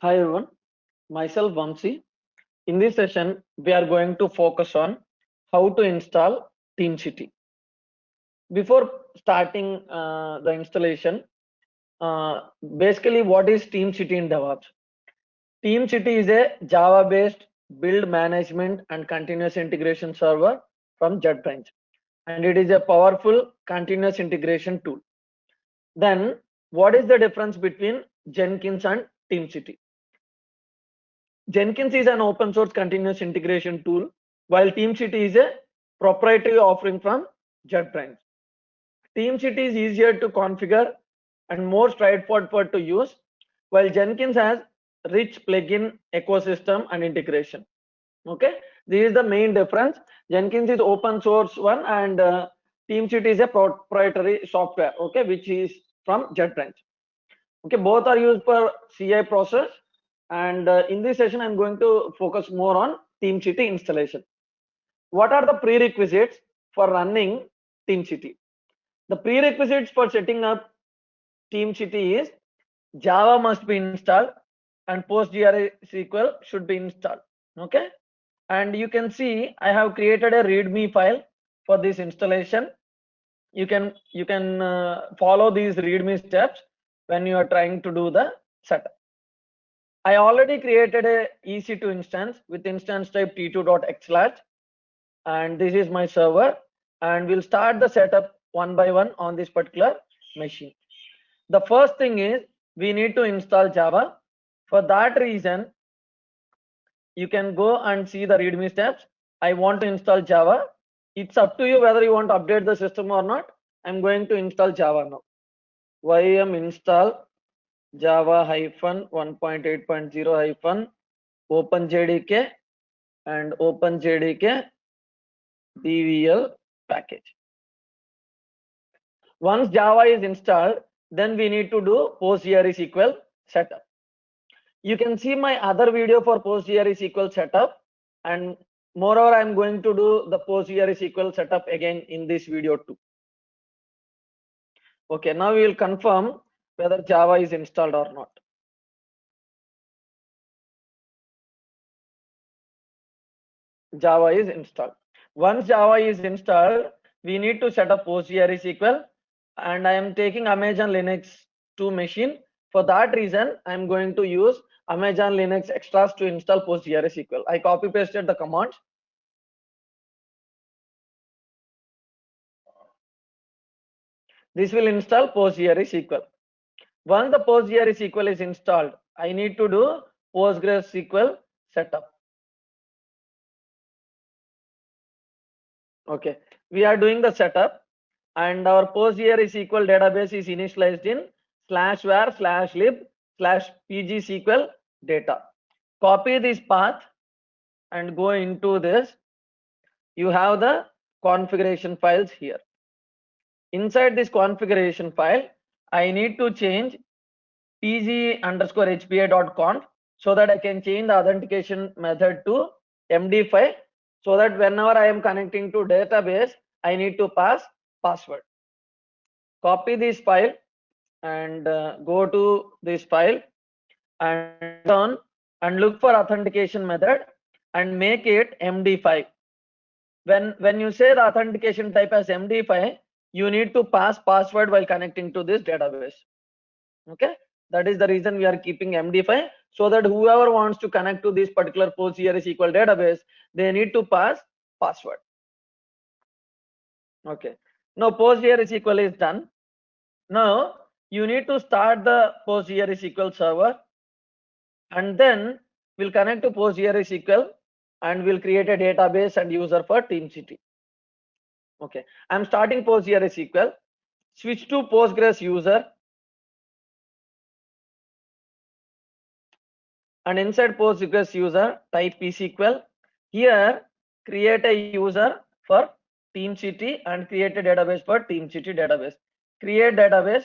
Hi everyone, myself Vamsi. In this session, we are going to focus on how to install TeamCity. Before starting the installation, basically what is TeamCity in DevOps? TeamCity is a Java-based build management and continuous integration server from JetBrains, and it is a powerful continuous integration tool. Then, what is the difference between Jenkins and TeamCity? Jenkins is an open source continuous integration tool, while TeamCity is a proprietary offering from JetBrains. TeamCity is easier to configure and more straightforward to use, while Jenkins has rich plugin ecosystem and integration. Okay, this is the main difference. Jenkins is open source one, and TeamCity is a proprietary software. Okay, which is from JetBrains. Okay, both are used for CI process, and in this session I'm going to focus more on TeamCity installation. What are the prerequisites for running TeamCity? The prerequisites for setting up TeamCity is Java must be installed and PostgreSQL should be installed. Okay, and you can see I have created a README file for this installation. You can follow these README steps when you are trying to do the setup. I already created a EC2 instance with instance type t2.xlarge, and this is my server, and we'll start the setup one by one on this particular machine. The first thing is we need to install Java. For that reason, you can go and see the README steps. I want to install Java. It's up to you whether you want to update the system or not. I'm going to install Java now. Yum install Java hyphen 1.8.0 hyphen OpenJDK and OpenJDK DVL package. Once Java is installed, then we need to do PostgreSQL setup. You can see my other video for PostgreSQL setup, and moreover I'm going to do the PostgreSQL setup again in this video too. Okay, now we will confirm whether Java is installed or not. Java is installed. Once Java is installed, we need to set up PostgreSQL, and I am taking Amazon Linux 2 machine. For that reason, I am going to use Amazon Linux extras to install PostgreSQL. I copy pasted the commands. This will install PostgreSQL. Once the PostgreSQL is installed, I need to do PostgreSQL setup. Okay, we are doing the setup, and our PostgreSQL database is initialized in /var/lib/pgsql data. Copy this path and go into this. You have the configuration files here. Inside this configuration file, I need to change pg_hpa.conf so that I can change the authentication method to MD5, so that whenever I am connecting to database, I need to pass password. Copy this file and go to this file and on and look for authentication method and make it MD5. When you say the authentication type as MD5, you need to pass password while connecting to this database. Okay, that is the reason we are keeping MD5, so that whoever wants to connect to this particular PostgreSQL database, they need to pass password. Okay, now PostgreSQL is done. Now you need to start the PostgreSQL server, and then we'll connect to PostgreSQL and we'll create a database and user for TeamCity. Okay, I'm starting PostgreSQL. Switch to Postgres user, and inside Postgres user type psql. Here create a user for TeamCity and create a database for TeamCity database. Create database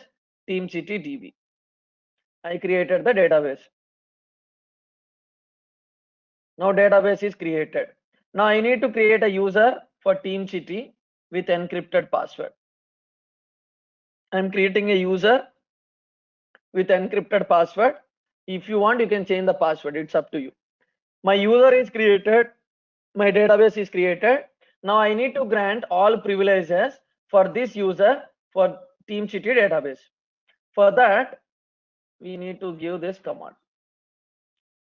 TeamCity DB. I created the database. Now database is created. Now I need to create a user for TeamCity with encrypted password. I'm creating a user with encrypted password. If you want, you can change the password. It's up to you. My user is created. My database is created. Now I need to grant all privileges for this user for Teamcity database. For that, we need to give this command.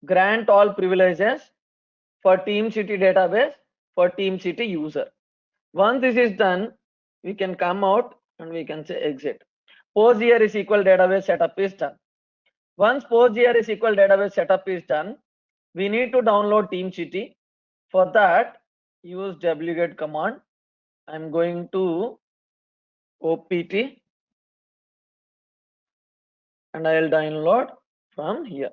Grant all privileges for Teamcity database for Teamcity user. Once this is done, we can come out and we can say exit. PostGR is equal database setup is done. Once PostGR is equal database setup is done, we need to download Teamcity. For that, use wget command. I'm going to opt and I'll download from here.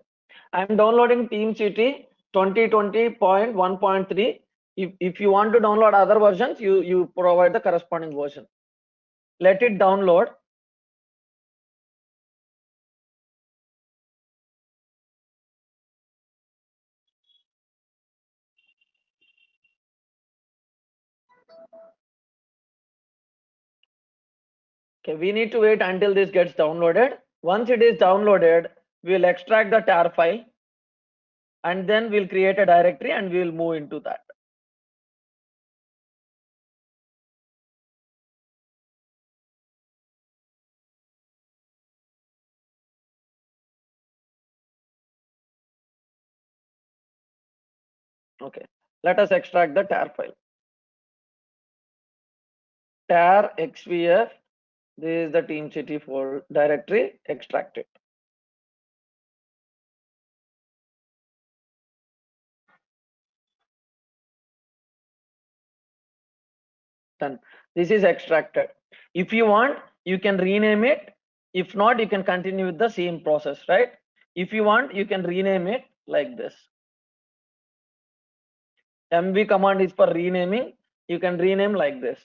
I'm downloading Teamcity 2020.1.3. If you want to download other versions, you provide the corresponding version. Let it download. Okay, we need to wait until this gets downloaded. Once it is downloaded, we'll extract the tar file and then we'll create a directory and we'll move into that. Okay, let us extract the tar file. Tar xvf, this is the Teamcity for directory, extract it. Done. This is extracted. If you want, you can rename it. If not, you can continue with the same process, right? If you want, you can rename it like this. MV command is for renaming. You can rename like this.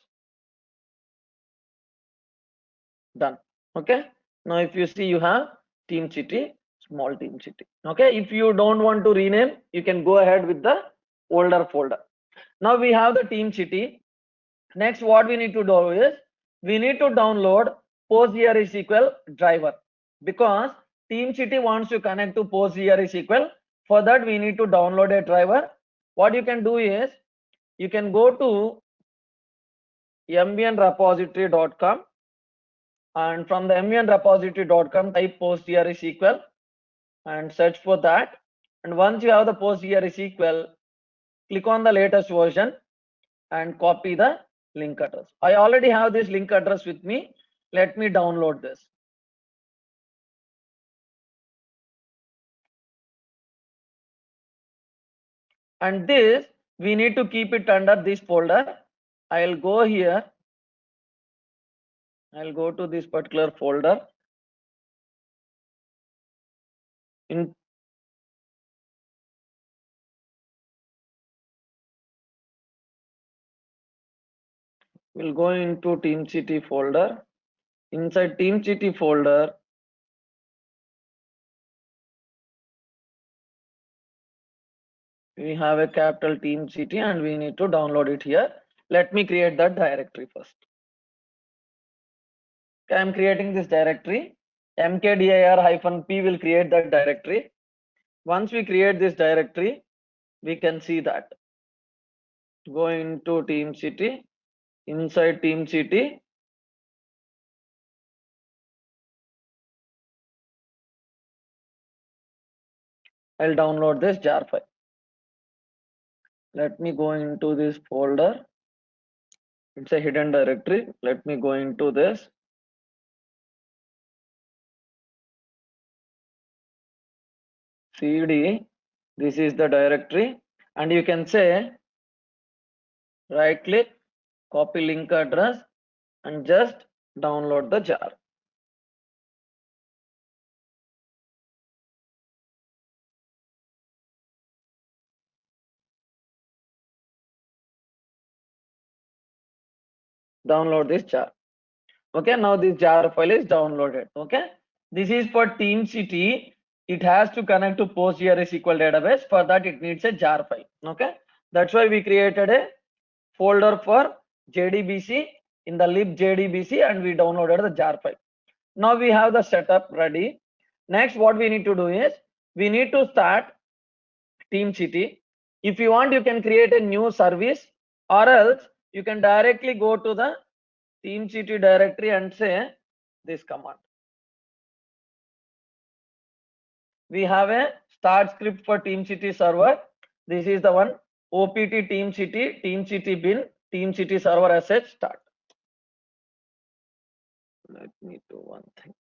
Done. Okay. Now, if you see, you have Teamcity, small Teamcity. Okay. If you don't want to rename, you can go ahead with the older folder. Now we have the Teamcity. Next, what we need to do is we need to download PostgreSQL driver because Teamcity wants to connect to PostgreSQL. For that, we need to download a driver. What you can do is you can go to mvnrepository.com and from the mvnrepository.com type PostgreSQL and search for that. And once you have the PostgreSQL, click on the latest version and copy the link address. I already have this link address with me. Let me download this. And this, we need to keep it under this folder. I'll go here. I'll go to this particular folder. We'll go into Teamcity folder. Inside Teamcity folder, we have a capital Teamcity and we need to download it here. Let me create that directory first. Okay, I'm creating this directory. mkdir-p will create that directory. Once we create this directory, we can see that. Go into Teamcity. Inside Teamcity, I'll download this jar file. Let me go into this folder. It's a hidden directory. Let me go into this. CD, this is the directory, and you can say right click, copy link address, and just download the jar. Download this jar. Okay, now this jar file is downloaded. Okay, this is for Teamcity. It has to connect to PostgreSQL database. For that, it needs a jar file. Okay, that's why we created a folder for JDBC in the libJDBC and we downloaded the jar file. Now we have the setup ready. Next, what we need to do is we need to start Teamcity. If you want, you can create a new service, or else you can directly go to the Teamcity directory and say this command. We have a start script for Teamcity server. This is the one, opt Teamcity bin, Teamcity server assets start. Let me do one thing.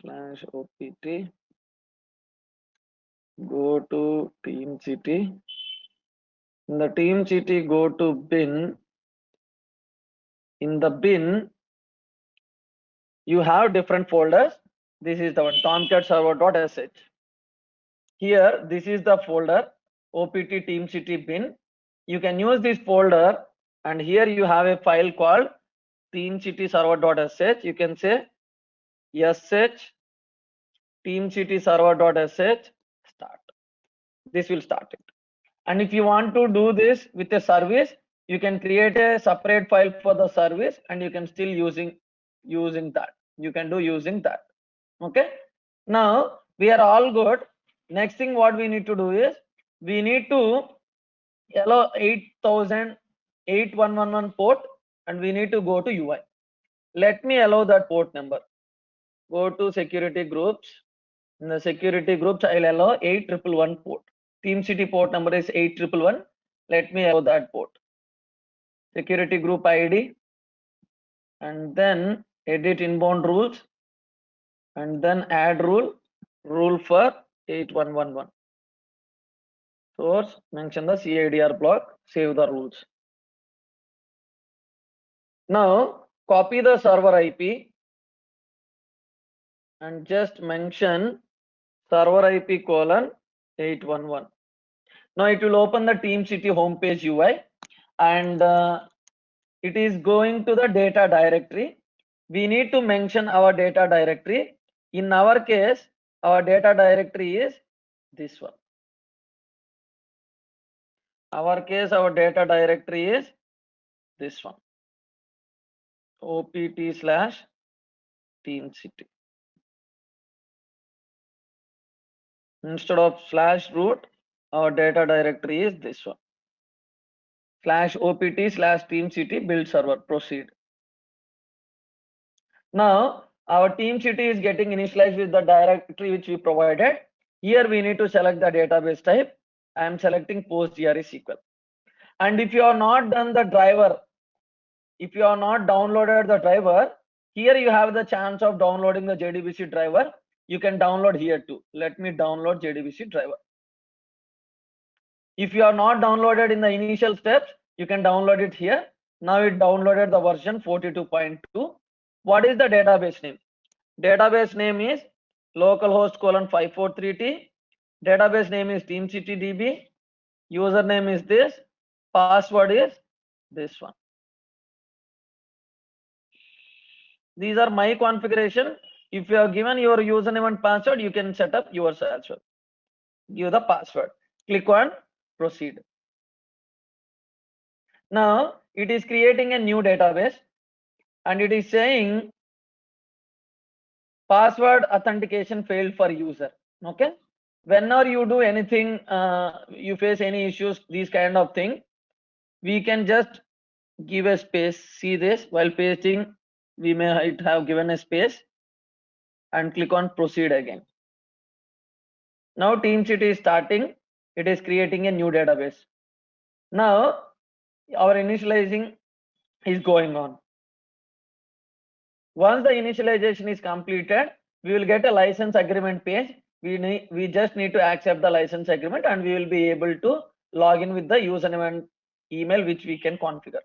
/opt, go to Teamcity. In the Teamcity, go to bin. In the bin, you have different folders. This is the one, Tomcat server.sh. Here, this is the folder, opt Teamcity bin. You can use this folder, and here you have a file called Teamcity server.sh. You can say sh Teamcity server.sh start. This will start it. And if you want to do this with a service, you can create a separate file for the service, and you can still using that. You can do using that. Okay. Now we are all good. Next thing what we need to do is we need to allow 8111 port, and we need to go to UI. Let me allow that port number. Go to security groups. In the security groups, I'll allow 8111 port. Teamcity port number is 8111. Let me allow that port. Security group ID, and then edit inbound rules, and then add rule for 8111. Source, mention the CIDR block, save the rules. Now copy the server IP and just mention server IP colon 811. Now it will open the Teamcity homepage UI, and it is going to the data directory. We need to mention our data directory. In our case, our data directory is this one. Our data directory is this one, opt/Teamcity. Instead of /root, our data directory is this one, /opt/Teamcity build server. Proceed. Now our Teamcity is getting initialized with the directory which we provided. Here we need to select the database type. I am selecting PostgreSQL. And if you are not done the driver, if you are not downloaded the driver, here you have the chance of downloading the JDBC driver. You can download here too. Let me download JDBC driver. If you are not downloaded in the initial steps, you can download it here. Now it downloaded the version 42.2. What is the database name? Database name is localhost colon 543T. Database name is TeamCityDB. Username is this. Password is this one. These are my configuration. If you have given your username and password, you can set up yours as well. Give the password. Click on proceed. Now it is creating a new database, and it is saying password authentication failed for user. Okay. Whenever you do anything, you face any issues, these kind of thing, we can just give a space. See this, while pasting, we may have given a space, and click on proceed again. Now Teamcity is starting. It is creating a new database. Now our initializing is going on. Once the initialization is completed, we will get a license agreement page. We just need to accept the license agreement, and we will be able to log in with the username and email which we can configure.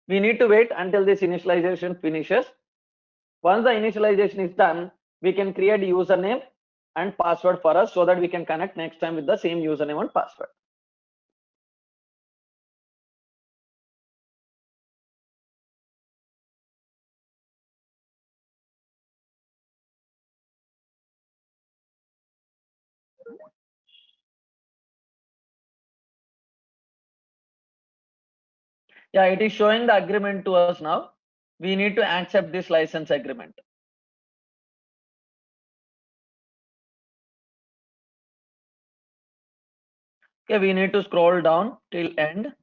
We need to wait until this initialization finishes. Once the initialization is done, we can create username and password for us, so that we can connect next time with the same username and password. Yeah, it is showing the agreement to us now. we need to accept this license agreement. Okay, we need to scroll down till end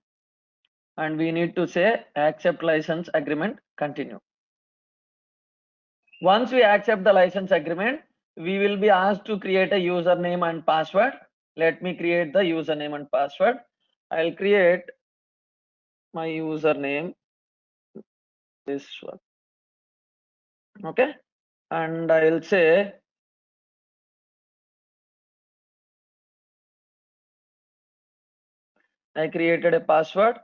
and we need to say accept license agreement, continue. Once we accept the license agreement, we will be asked to create a username and password. Let me create the username and password. I'll create my username, this one. Okay, and I'll say I created a password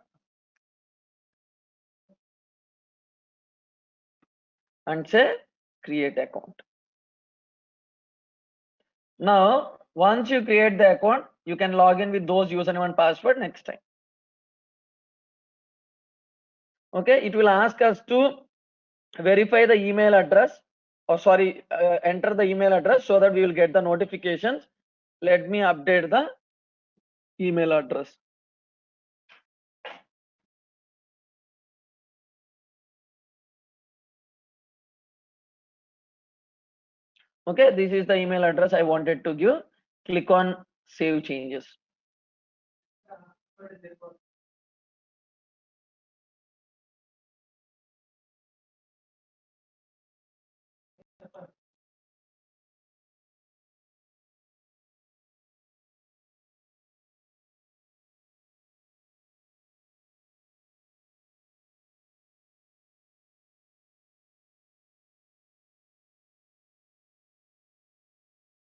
and say create account. Now, once you create the account, you can log in with those username and password next time. Okay, it will ask us to verify the email address, or sorry, enter the email address so that we will get the notifications. Let me update the email address. Okay, this is the email address I wanted to give. Click on save changes.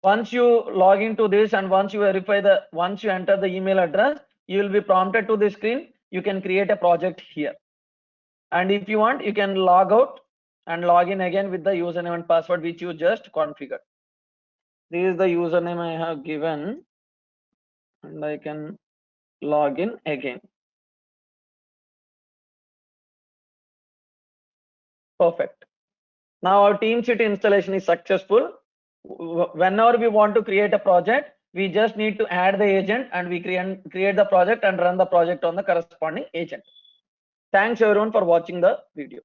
Once you log into this and once you enter the email address, you will be prompted to the screen. You can create a project here. And if you want, you can log out and log in again with the username and password which you just configured. This is the username I have given and I can log in again. Perfect. Now our TeamCity installation is successful. Whenever we want to create a project, we just need to add the agent and we create the project and run the project on the corresponding agent. Thanks everyone for watching the video.